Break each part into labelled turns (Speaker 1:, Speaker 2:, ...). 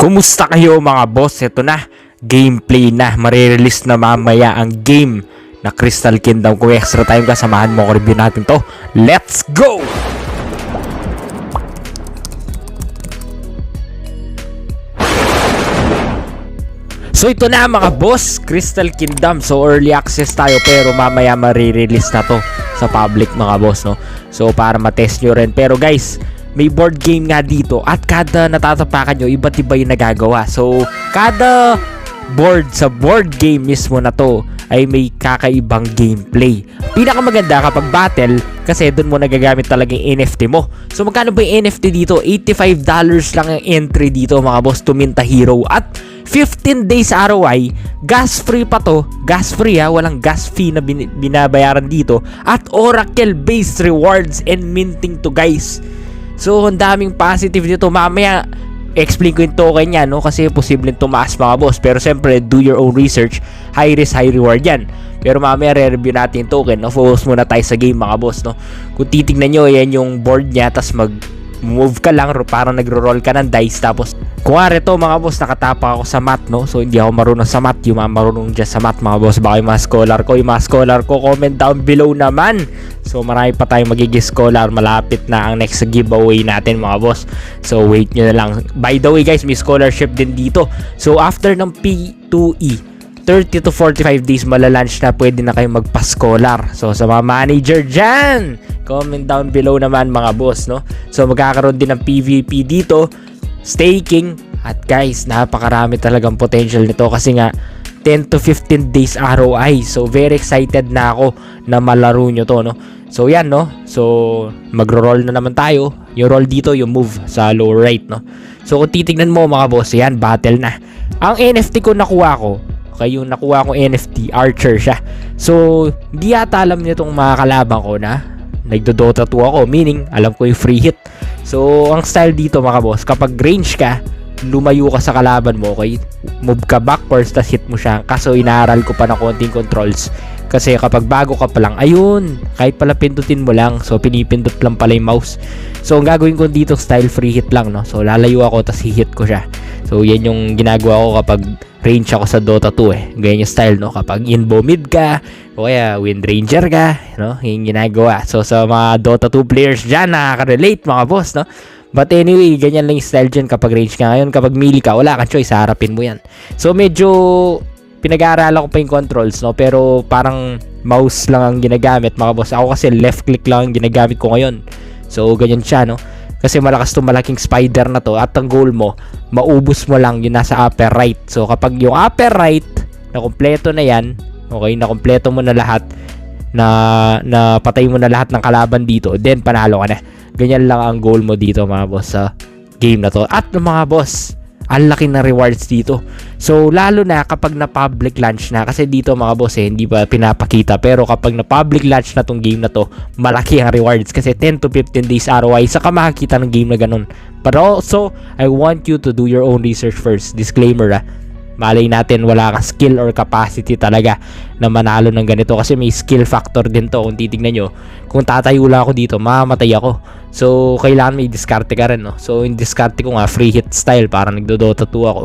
Speaker 1: Kumusta kayo mga boss? Ito na, gameplay na. Marirelease na mamaya ang game na Crystal Kingdom. Kung extra time ka, samahan mo ko, review natin to. Let's go! So ito na mga boss, Crystal Kingdom. So early access tayo pero mamaya marirelease na to sa public mga boss, no? So para matest nyo rin. Pero guys, may board game nga dito at kada natatapakan nyo, iba't iba yung nagagawa. So kada board sa board game mismo na to ay may kakaibang gameplay. Pinakamaganda kapag battle kasi doon mo nagagamit talaga yung NFT mo. So magkano ba yung NFT dito? $85 lang ang entry dito mga boss to minta hero at 15 days ROI, gas free pa to. Gas free ha, walang gas fee na binabayaran dito at Oracle based rewards and minting to guys. So ang daming positive dito. Mamaya explain ko yung token niya, no? Kasi posibleng tumaas mga boss. Pero siyempre, do your own research. High risk, high reward yan. Pero mamaya re-review natin yung token, no? Focus muna tayo sa game mga boss, no? Kung titignan nyo, yan yung board niya. Tapos mag-move ka lang, parang nagro-roll ka ng dice. Tapos, kuwari to mga boss, nakatapa ako sa mat, no? So hindi ako marunong sa mat. Yung mga marunong dyan sa mat mga boss. Baka yung mga scholar ko, comment down below naman. So marami pa tayong magiging scholar. Malapit na ang next giveaway natin mga boss. So wait nyo na lang. By the way guys, may scholarship din dito. So after ng P2E 30 to 45 days malalunch na, pwede na kayong magpa-scholar. So sa mga manager dyan, comment down below naman mga boss, no? So magkakaroon din ng PVP dito, staking, at guys, napakarami talagang potential nito kasi nga 10 to 15 days ROI. So very excited na ako na malaro nyo to, no? So yan, no? So magro-roll na naman tayo. Yung roll dito, yung move sa lower right, no? So kung titignan mo mga boss, yan, battle na. Ang NFT ko nakuha ko, okay, yung nakuha kong NFT, Archer siya. So hindi yata alam niyo tong mga kalaban ko na nagdo-Dota 2 ako, meaning alam ko yung free hit. So ang style dito mga boss, kapag range ka, lumayo ka sa kalaban mo, okay? Move ka backwards, tas hit mo siya. Kaso inaaral ko pa na konting controls. Kasi kapag bago ka pa lang, ayun, kahit pala pindutin mo lang. So pinipindot lang pala yung mouse. So ang gagawin ko dito, style free hit lang, no? So lalayo ako, tas hihit ko siya. So yan yung ginagawa ko kapag range ako sa Dota 2 eh. Ganyan yung style, no? Kapag inbow mid ka, o kaya wind ranger ka, no? Yung ginagawa. So sa mga Dota 2 players dyan, nakaka-relate mga boss, no? But anyway, ganyan lang yung style dyan kapag range ka. Ngayon, kapag melee ka, wala kang choice, harapin mo yan. So medyo pinag-aaralan ko pa yung controls, no? Pero parang mouse lang ang ginagamit mga boss. Ako kasi left click lang ang ginagamit ko ngayon. So ganyan siya, no? Kasi malakas to, malaking spider na to. At ang goal mo, maubos mo lang yung nasa upper right. So kapag yung upper right na kompleto na yan, okay, na kompleto mo na lahat, na patay mo na lahat ng kalaban dito, then panalo ka na. Ganyan lang ang goal mo dito mga boss sa game na to. At mga boss, ang laki ng rewards dito. So lalo na kapag na public launch na, kasi dito mga boss hindi pa pinapakita, pero kapag na public launch na tong game na to, malaki ang rewards kasi 10 to 15 days ROI saka makakita ng game na ganun. But also, I want you to do your own research first. Disclaimer malay natin wala kang skill or capacity talaga na manalo ng ganito kasi may skill factor din to. Kung titignan nyo, kung tatayo lang ako dito, mamamatay ako. So kailangan may diskarte ka rin, no? So yung diskarte ko nga free hit style, parang nagdo-Dota 2 ako.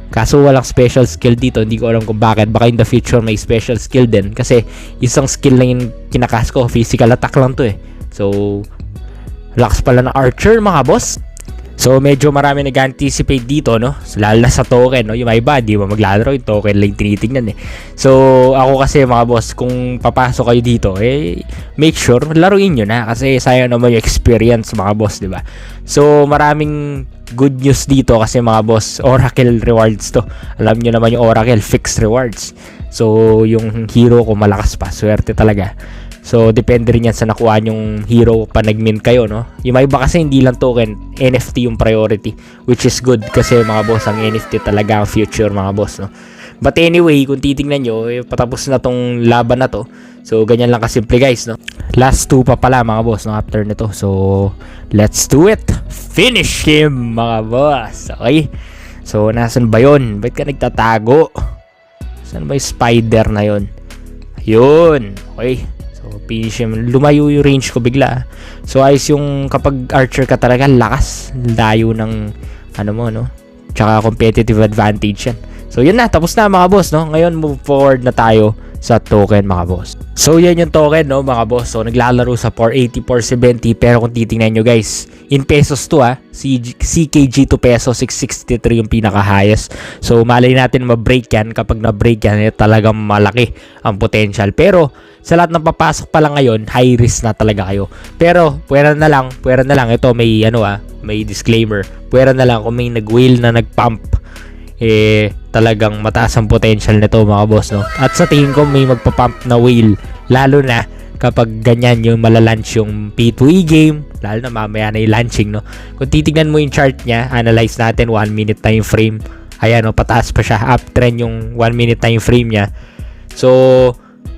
Speaker 1: Kaso walang special skill dito, hindi ko alam kung bakit. Baka in the future may special skill din kasi isang skill lang yung kinakas ko, physical attack lang to eh. So lakas pala ng Archer mga boss. So medyo marami nag-anticipate dito, no? So, lalo na sa token, no? Yung may iba, di ba maglalaro, yung token lang tinitingnan eh. So ako kasi mga boss, kung papasok kayo dito, make sure laruin nyo na kasi sayang naman yung experience mga boss, di ba? So maraming good news dito kasi mga boss, Oracle rewards to. Alam nyo naman yung Oracle fixed rewards. So yung hero ko malakas pa, swerte talaga. So depende rin yan sa nakuha yung hero pa nag-mint kayo, no? Yung iba kasi hindi lang token, NFT yung priority, which is good kasi mga boss, ang NFT talaga ang future mga boss, no? But anyway, kung titingnan nyo, patapos na tong laban na to. So ganyan lang kasimple guys, no? Last 2 pa pala mga boss, no? After nito. So let's do it. Finish him mga boss. Okay? So nasan ba yun? Ba't ka nagtatago? Saan ba yung spider na yun? Ayun. Okay. Finish him. Lumayo yung range ko bigla. So ayos yung kapag archer ka talaga, lakas, layo ng ano mo, no? tsaka competitive advantage yan. So yun na, tapos na mga boss, no? Ngayon move forward na tayo sa token mga boss. So yan yung token, no mga boss. So naglalaro sa 480, 470, pero kung titingnan nyo guys, in pesos to CKG to peso 663 yung pinaka highest. So malay natin ma-break yan. Kapag na-break yan, talagang malaki ang potential. Pero sa lahat ng papasok pa lang ngayon, high risk na talaga kayo. Pero pwera na lang, ito may may disclaimer. Pwera na lang kung may nag-whale na nag-pump, talagang mataas ang potential nito mga boss, no? At sa tingin ko may magpa-pump na whale, lalo na kapag ganyan yung malalunch yung P2E game, lalo na mamaya na yung launching, no? Kung titignan mo yung chart niya, analyze natin 1 minute time frame. Ayan, no, pataas pa siya, uptrend yung 1 minute time frame niya. So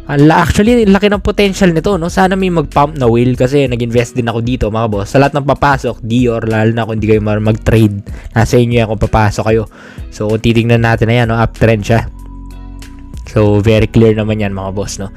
Speaker 1: actually laki ng potential nito, no? Sana may mag-pump na whale kasi nag-invest din ako dito mga boss. Sa lahat ng papasok, Dior, lalo na kung hindi kayo mag-trade, nasa inyo yan kung papasok kayo. So kung titingnan natin, ayan, no, uptrend siya. So very clear naman yan mga boss, no?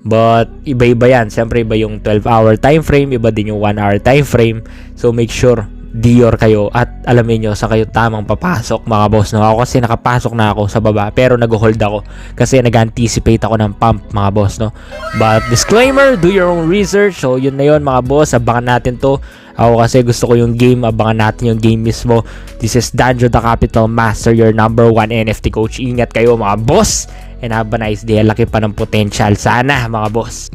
Speaker 1: But iba-iba yan. Siyempre iba yung 12-hour time frame, iba din yung 1-hour time frame. So make sure Dior kayo at alamin nyo sa kayo tamang papasok mga boss, no? Ako kasi nakapasok na ako sa baba pero nag-hold ako kasi nag-anticipate ako ng pump mga boss, no? But disclaimer, do your own research. So yun na yun mga boss, abangan natin to. Ako kasi gusto ko yung game, abangan natin yung game mismo. This is Danjo the Capital Master, your #1 NFT coach. Ingat kayo mga boss and have a nice day. Laki pa ng potential sana mga boss.